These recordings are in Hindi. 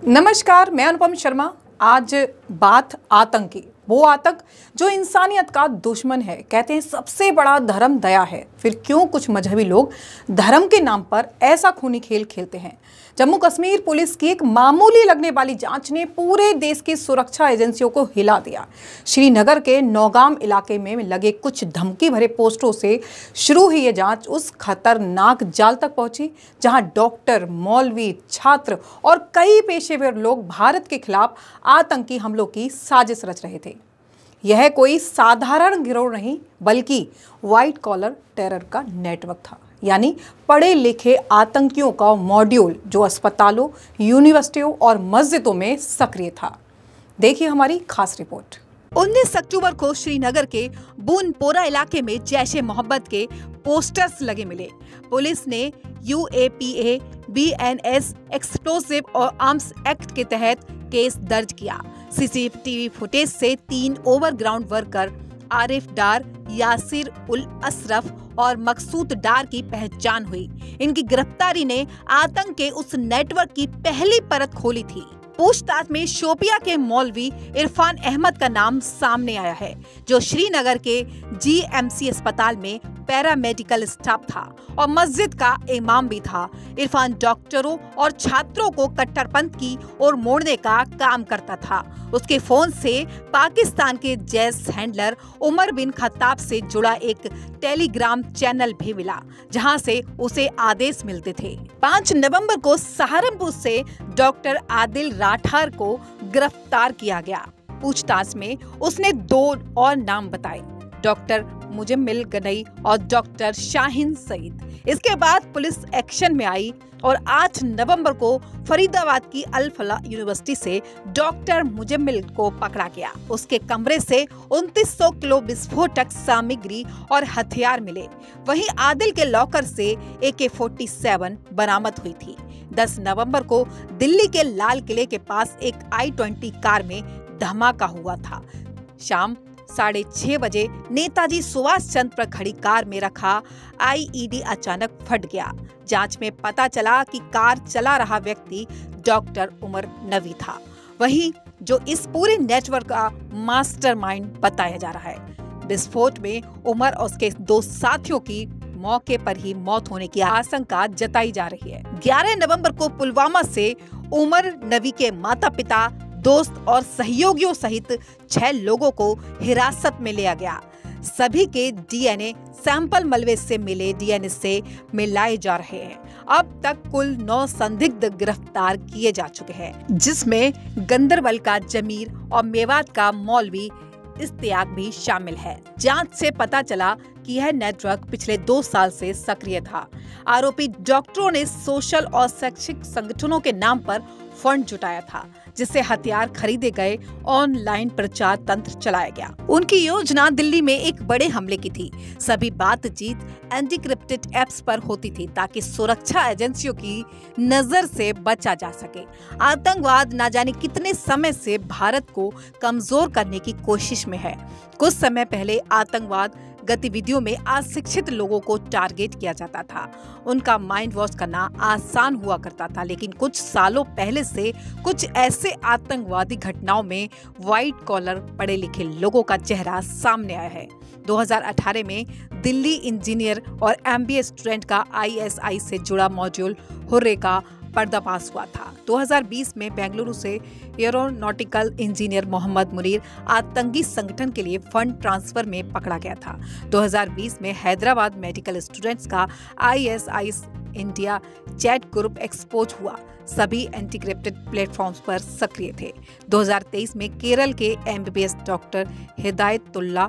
नमस्कार, मैं अनुपम शर्मा। आज बात आतंक की, वो आतंक जो इंसानियत का दुश्मन है। कहते हैं सबसे बड़ा धर्म दया है, फिर क्यों कुछ मजहबी लोग धर्म के नाम पर ऐसा खूनी खेल खेलते हैं। जम्मू कश्मीर पुलिस की एक मामूली लगने वाली जांच ने पूरे देश की सुरक्षा एजेंसियों को हिला दिया। श्रीनगर के नौगाम इलाके में लगे कुछ धमकी भरे पोस्टरों से शुरू हुई ये जांच उस खतरनाक जाल तक पहुंची जहां डॉक्टर, मौलवी, छात्र और कई पेशेवर लोग भारत के खिलाफ आतंकी हमलों की साजिश रच रहे थे। यह कोई साधारण गिरोह नहीं, बल्कि व्हाइट कॉलर टेरर का नेटवर्क था, यानी पढ़े लिखे आतंकियों का मॉड्यूल जो अस्पतालों, यूनिवर्सिटियों और मस्जिदों में सक्रिय था। देखिए हमारी खास रिपोर्ट। 19 अक्टूबर को श्रीनगर के बूनपोरा इलाके में जैश-ए मोहम्मद के पोस्टर्स लगे मिले। पुलिस ने UAPA, BNS, एक्सप्लोसिव और आर्म्स एक्ट के तहत केस दर्ज किया। CCTV फुटेज से 3 ओवरग्राउंड वर्कर आरिफ डार, यासिर उल अशरफ और मकसूद डार की पहचान हुई। इनकी गिरफ्तारी ने आतंक के उस नेटवर्क की पहली परत खोली थी। पूछताछ में शोपिया के मौलवी इरफान अहमद का नाम सामने आया है, जो श्रीनगर के GMC अस्पताल में पैरामेडिकल स्टाफ था और मस्जिद का इमाम भी था। इरफान डॉक्टरों और छात्रों को कट्टरपंथ की ओर मोड़ने का काम करता था। उसके फोन से पाकिस्तान के Jaish handler Umar bin Khattab से जुड़ा एक टेलीग्राम चैनल भी मिला, जहां से उसे आदेश मिलते थे। 5 नवंबर को सहारनपुर से डॉक्टर आदिल राठौर को गिरफ्तार किया गया। पूछताछ में उसने 2 और नाम बताए, डॉक्टर मुजम्मिल गनई और डॉक्टर शाहीन सईद। इसके बाद पुलिस एक्शन में आई और 8 नवंबर को फरीदाबाद की अल फलाह यूनिवर्सिटी से डॉक्टर मुजम्मिल को पकड़ा गया। उसके कमरे से 2900 किलो विस्फोटक सामग्री और हथियार मिले। वहीं आदिल के लॉकर से AK-47 बरामद हुई थी। 10 नवंबर को दिल्ली के लाल किले के पास एक I-20 कार में धमाका हुआ था। शाम 6:30 बजे नेताजी सुभाष चंद्र पर खड़ी कार में रखा IED अचानक फट गया। जांच में पता चला कि कार चला रहा व्यक्ति डॉक्टर उमर नवी था, वही जो इस पूरे नेटवर्क का मास्टरमाइंड बताया जा रहा है। विस्फोट में उमर और उसके 2 साथियों की मौके पर ही मौत होने की आशंका जताई जा रही है। 11 नवंबर को पुलवामा से उमर नवी के माता-पिता, दोस्त और सहयोगियों सहित 6 लोगों को हिरासत में लिया गया। सभी के DNA सैंपल मलबे से मिले DNA से मिलाए जा रहे हैं। अब तक कुल 9 संदिग्ध गिरफ्तार किए जा चुके हैं, जिसमें गंदरबल का जमीर और मेवात का मौलवी इश्तियाक भी शामिल है। जांच से पता चला कि यह नेटवर्क पिछले 2 साल से सक्रिय था। आरोपी डॉक्टरों ने सोशल और शैक्षिक संगठनों के नाम पर फंड जुटाया था, जिससे हथियार खरीदे गए, ऑनलाइन प्रचार तंत्र चलाया गया। उनकी योजना दिल्ली में एक बड़े हमले की थी। सभी बातचीत एनक्रिप्टेड ऐप्स पर होती थी ताकि सुरक्षा एजेंसियों की नजर से बचा जा सके। आतंकवाद न जाने कितने समय से भारत को कमजोर करने की कोशिश में है। कुछ समय पहले आतंकवाद गतिविधियों में अशिक्षित लोगों को टारगेट किया जाता था। उनका माइंड वॉश करना आसान हुआ करता था, लेकिन कुछ सालों पहले से कुछ ऐसे आतंकवादी घटनाओं में व्हाइट कॉलर पढ़े लिखे लोगों का चेहरा सामने आया है। 2018 में दिल्ली इंजीनियर और MBA स्टूडेंट का ISI से जुड़ा मॉड्यूल हुर्रे का पर्दाफाश हुआ था। 2020 में बेंगलुरु से एरोनॉटिकल इंजीनियर मोहम्मद मुनीर आतंकी संगठन के लिए फंड ट्रांसफर में पकड़ा गया था। 2020 में हैदराबाद मेडिकल स्टूडेंट्स का ISI India chat group expose हुआ। सभी एनक्रिप्टेड प्लेटफॉर्म्स पर सक्रिय थे। 2023 में केरल के MBBS डॉक्टर हिदायतुल्ला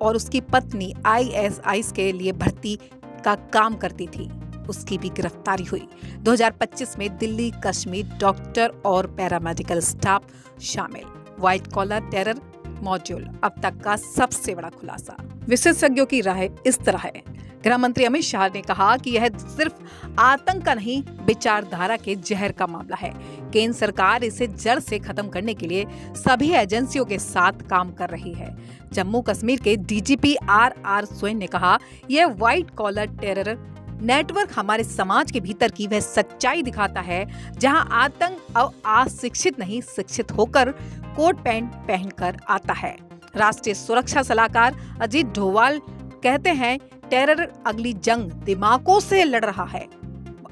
और उसकी पत्नी ISI के लिए भर्ती का काम करती थी, उसकी भी गिरफ्तारी हुई। 2025 में दिल्ली कश्मीर डॉक्टर और पैरामेडिकल स्टाफ शामिल। व्हाइट कॉलर टेरर मॉड्यूल अब तक का सबसे बड़ा खुलासा। विशेषज्ञों की राय इस तरह है। गृह मंत्री अमित शाह ने कहा कि यह सिर्फ आतंक का नहीं, विचारधारा के जहर का मामला है। केंद्र सरकार इसे जड़ से खत्म करने के लिए सभी एजेंसियों के साथ काम कर रही है। जम्मू कश्मीर के DGP RR सोइन ने कहा, यह व्हाइट कॉलर टेरर नेटवर्क हमारे समाज के भीतर की वह सच्चाई दिखाता है जहां आतंक और अशिक्षित नहीं शिक्षित होकर कोट पैंट पहनकर आता है। राष्ट्रीय सुरक्षा सलाहकार अजीत डोवाल कहते हैं, टेरर अगली जंग दिमागों से लड़ रहा है।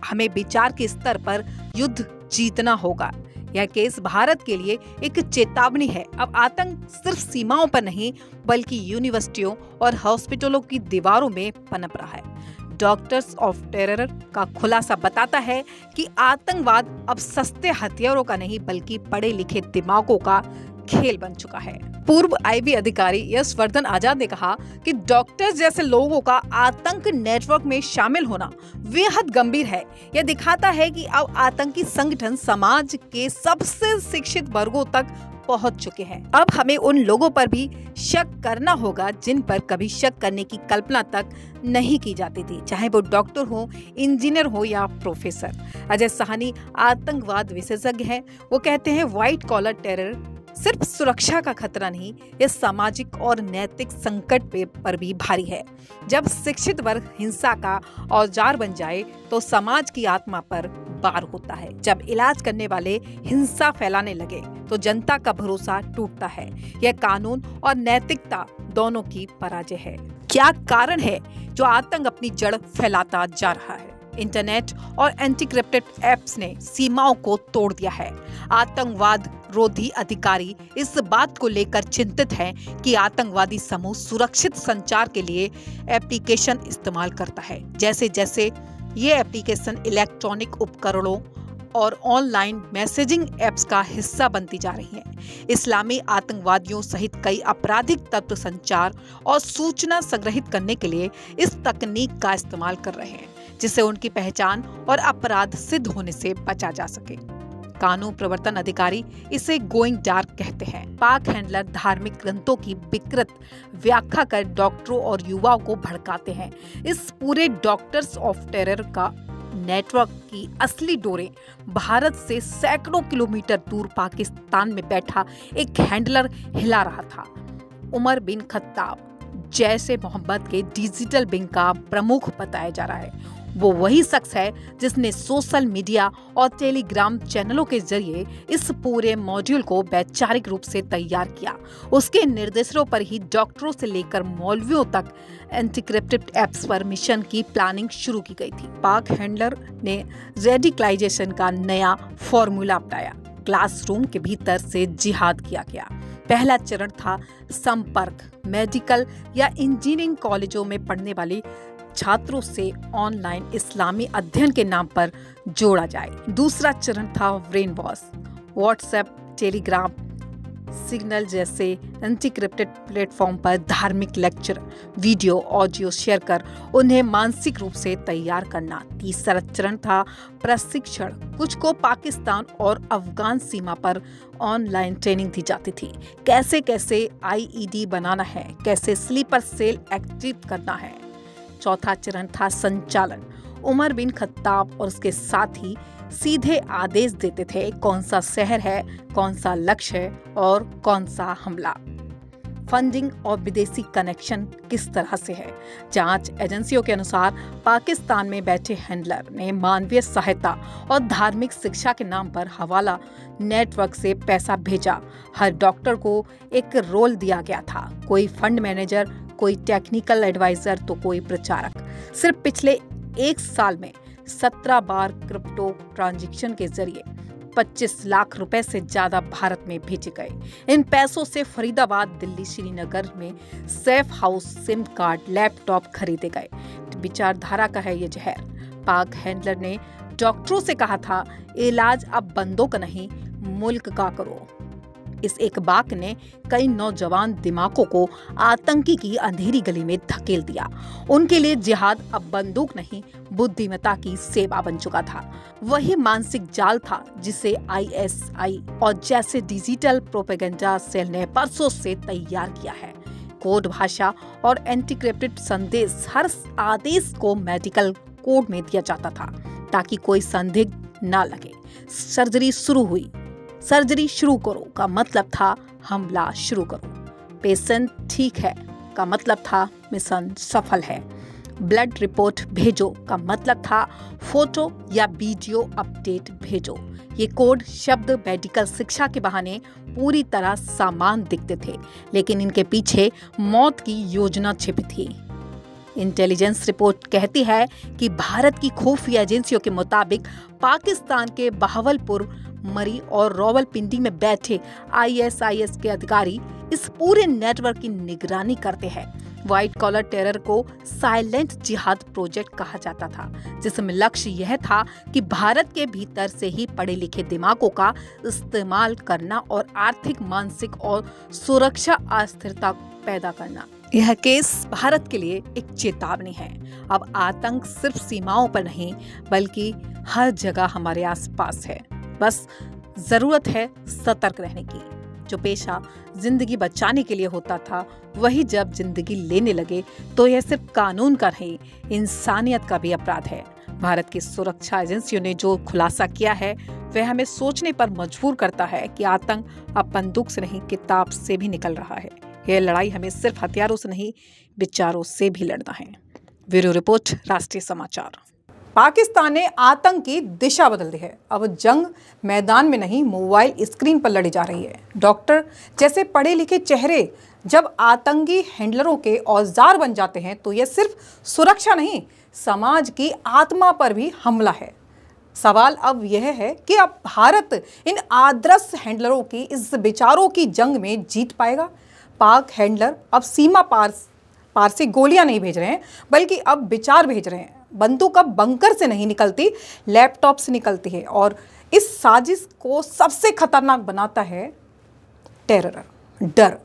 हमें विचार के स्तर पर युद्ध जीतना होगा। यह केस भारत के लिए एक चेतावनी है। अब आतंक सिर्फ सीमाओं पर नहीं बल्कि यूनिवर्सिटियों और हॉस्पिटलों की दीवारों में पनप रहा है। डॉक्टर्स ऑफ टेरर का खुलासा बताता है कि आतंकवाद अब सस्ते हथियारों का नहीं बल्कि पढ़े लिखे दिमागों का खेल बन चुका है। पूर्व आईबी अधिकारी यशवर्धन आजाद ने कहा कि डॉक्टर्स जैसे लोगों का आतंक नेटवर्क में शामिल होना बेहद गंभीर है। यह दिखाता है कि अब आतंकी संगठन समाज के सबसे शिक्षित वर्गों तक पहुंच चुके हैं। अब हमें उन लोगों पर भी शक करना होगा जिन पर कभी शक करने की कल्पना तक नहीं की जाती थी, चाहे वो डॉक्टर हो, इंजीनियर हो या प्रोफेसर। अजय साहनी आतंकवाद विशेषज्ञ हैं। वो कहते हैं, व्हाइट कॉलर टेरर सिर्फ सुरक्षा का खतरा नहीं, यह सामाजिक और नैतिक संकट पर भी भारी है। जब शिक्षित वर्ग हिंसा का औजार बन जाए तो समाज की आत्मा पर वार होता है। जब इलाज करने वाले हिंसा फैलाने लगे तो जनता का भरोसा टूटता है। यह कानून और नैतिकता दोनों की पराजय है। क्या कारण है जो आतंक अपनी जड़ फैलाता जा रहा है? इंटरनेट और एंटीक्रिप्टेड ऐप्स ने सीमाओं को तोड़ दिया है। आतंकवाद रोधी अधिकारी इस बात को लेकर चिंतित हैं कि आतंकवादी समूह सुरक्षित संचार के लिए एप्लीकेशन इस्तेमाल करता है। जैसे जैसे ये एप्लीकेशन इलेक्ट्रॉनिक उपकरणों और ऑनलाइन मैसेजिंग ऐप्स का हिस्सा बनती जा रही हैं। इस्लामी आतंकवादियों सहित कई आपराधिक तत्व संचार और सूचना संग्रहित करने के लिए इस तकनीक का इस्तेमाल कर रहे हैं, जिससे उनकी पहचान और अपराध सिद्ध होने से बचा जा सके। कानून प्रवर्तन अधिकारी इसे गोइंग डार्क कहते हैं। पाक हैंडलर धार्मिक ग्रंथों की विकृत व्याख्या कर डॉक्टरों और युवाओं को भड़काते हैं। इस पूरे डॉक्टर्स ऑफ टेरर का नेटवर्क की असली डोरें भारत से सैकड़ों किलोमीटर दूर पाकिस्तान में बैठा एक हैंडलर हिला रहा था। उमर बिन खत्ताब जैश ए मोहम्मद के डिजिटल विंग का प्रमुख बताया जा रहा है। वो वही शख्स है जिसने सोशल मीडिया और टेलीग्राम चैनलों के जरिए इस पूरे मॉड्यूल को वैचारिक रूप से तैयार किया। उसके निर्देशों पर ही डॉक्टरों से लेकर मौलवियों तक एंटीक्रिप्टेड ऐप्स पर मिशन की प्लानिंग शुरू की गई थी। पाक हैंडलर ने रेडिकलाइजेशन का नया फॉर्मूला अपनाया। क्लासरूम के भीतर से जिहाद किया गया। पहला चरण था संपर्क। मेडिकल या इंजीनियरिंग कॉलेजों में पढ़ने वाले छात्रों से ऑनलाइन इस्लामी अध्ययन के नाम पर जोड़ा जाए। दूसरा चरण था brain wash. WhatsApp, Telegram, signal जैसे एंटीक्रिप्टेड प्लेटफॉर्म पर धार्मिक लेक्चर, वीडियो, ऑडियो शेयर कर उन्हें मानसिक रूप से तैयार करना। तीसरा चरण था प्रशिक्षण। कुछ को पाकिस्तान और अफगान सीमा पर ऑनलाइन ट्रेनिंग दी जाती थी। कैसे कैसे आईईडी बनाना है, कैसे स्लीपर सेल एक्टिव करना है। चौथा चरण था संचालन। उमर बिन खत्ताब और उसके साथी सीधे आदेश देते थे कौन सा शहर है, कौन सा लक्ष्य है और कौन सा हमला। फंडिंग और विदेशी कनेक्शन किस तरह से है। जांच एजेंसियों के अनुसार पाकिस्तान में बैठे हैंडलर ने मानवीय सहायता और धार्मिक शिक्षा के नाम पर हवाला नेटवर्क से पैसा भेजा। हर डॉक्टर को एक रोल दिया गया था, कोई फंड मैनेजर, कोई टेक्निकल एडवाइजर तो कोई प्रचारक। सिर्फ पिछले एक साल में 17 बार क्रिप्टो ट्रांजैक्शन के जरिए 25 लाख रुपए से ज्यादा भारत में भेजे गए। इन पैसों से फरीदाबाद, दिल्ली, श्रीनगर में safe house, SIM card, laptop खरीदे गए। विचारधारा का है ये जहर। पाक हैंडलर ने डॉक्टरों से कहा था, इलाज अब बंदों का नहीं मुल्क का करो। इस एक वाक्य ने कई नौजवान दिमागों को आतंकी की अंधेरी गली में धकेल दिया। उनके लिए जिहाद अब बंदूक नहीं बुद्धिमत्ता की सेवा बन चुका था। वही मानसिक जाल था जिसे आईएसआई और जैसे डिजिटल प्रोपेगेंडा सेल ने बरसों से तैयार किया है। कोड भाषा और एंटीक्रिप्टेड संदेश हर आदेश को मेडिकल कोड में दिया जाता था ताकि कोई संदिग्ध न लगे। सर्जरी शुरू करो का मतलब था हमला शुरू करो। पेशेंट ठीक है का मतलब था मिशन सफल है। ब्लड रिपोर्ट भेजो का मतलब था फोटो या वीडियो अपडेट भेजो। ये कोड शब्द मेडिकल शिक्षा के बहाने पूरी तरह सामान दिखते थे, लेकिन इनके पीछे मौत की योजना छिपी थी। इंटेलिजेंस रिपोर्ट कहती है कि भारत की खुफिया एजेंसियों के मुताबिक पाकिस्तान के बहावलपुर, मरी और रावलपिंडी में बैठे ISIS के अधिकारी इस पूरे नेटवर्क की निगरानी करते हैं। व्हाइट कॉलर टेरर को साइलेंट जिहाद प्रोजेक्ट कहा जाता था, जिसमें लक्ष्य यह था कि भारत के भीतर से ही पढ़े लिखे दिमागों का इस्तेमाल करना और आर्थिक, मानसिक और सुरक्षा अस्थिरता पैदा करना। यह केस भारत के लिए एक चेतावनी है। अब आतंक सिर्फ सीमाओं पर नहीं बल्कि हर जगह हमारे आसपास है। बस जरूरत है सतर्क रहने की। जो पेशा जिंदगी बचाने के लिए होता था, वही जब जिंदगी लेने लगे तो यह सिर्फ कानून का नहीं, इंसानियत का भी अपराध है। भारत की सुरक्षा एजेंसियों ने जो खुलासा किया है वह हमें सोचने पर मजबूर करता है कि आतंक अब बंदूक से नहीं, किताब से भी निकल रहा है। यह लड़ाई हमें सिर्फ हथियारों से नहीं, विचारों से भी लड़ना है। ब्यूरो रिपोर्ट, राष्ट्रीय समाचार। पाकिस्तान ने आतंक की दिशा बदल दी है। अब जंग मैदान में नहीं, मोबाइल स्क्रीन पर लड़ी जा रही है। डॉक्टर जैसे पढ़े लिखे चेहरे जब आतंकी हैंडलरों के औजार बन जाते हैं तो यह सिर्फ सुरक्षा नहीं, समाज की आत्मा पर भी हमला है। सवाल अब यह है कि अब भारत इन आदर्श हैंडलरों की इस विचारों की जंग में जीत पाएगा। पाक हैंडलर अब सीमा पार से गोलियां नहीं भेज रहे हैं, बल्कि अब विचार भेज रहे हैं। बंदूक अब बंकर से नहीं निकलती, लैपटॉप से निकलती है। और इस साजिश को सबसे खतरनाक बनाता है टेरर, डर।